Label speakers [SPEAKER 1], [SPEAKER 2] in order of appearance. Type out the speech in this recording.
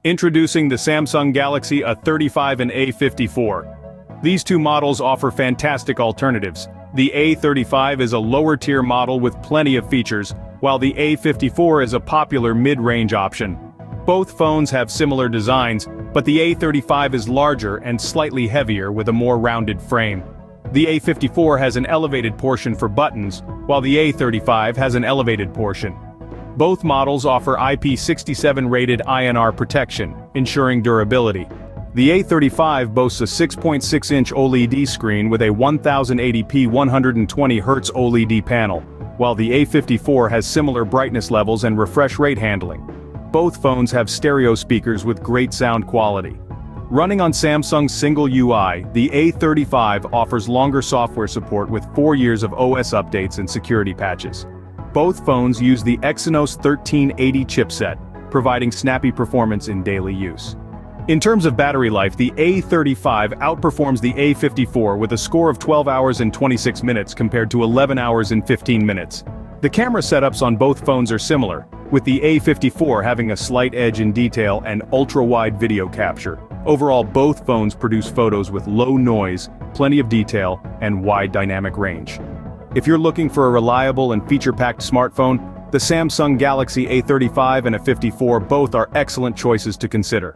[SPEAKER 1] Introducing the Samsung Galaxy A35 and A54. These two models offer fantastic alternatives. The A35 is a lower-tier model with plenty of features, while the A54 is a popular mid-range option. Both phones have similar designs, but the A35 is larger and slightly heavier with a more rounded frame. The A54 has an elevated portion for buttons, while the A35 has an elevated portion. Both models offer IP67 rated INR protection, ensuring durability. The A35 boasts a 6.6-inch OLED screen with a 1080p 120Hz OLED panel, while the A54 has similar brightness levels and refresh rate handling. Both phones have stereo speakers with great sound quality. Running on Samsung's single UI, the A35 offers longer software support with 4 years of OS updates and security patches. Both phones use the Exynos 1380 chipset, providing snappy performance in daily use. In terms of battery life, the A35 outperforms the A54 with a score of 12 hours and 26 minutes compared to 11 hours and 15 minutes. The camera setups on both phones are similar, with the A54 having a slight edge in detail and ultra-wide video capture. Overall, both phones produce photos with low noise, plenty of detail, and wide dynamic range. If you're looking for a reliable and feature-packed smartphone, the Samsung Galaxy A35 and A54 both are excellent choices to consider.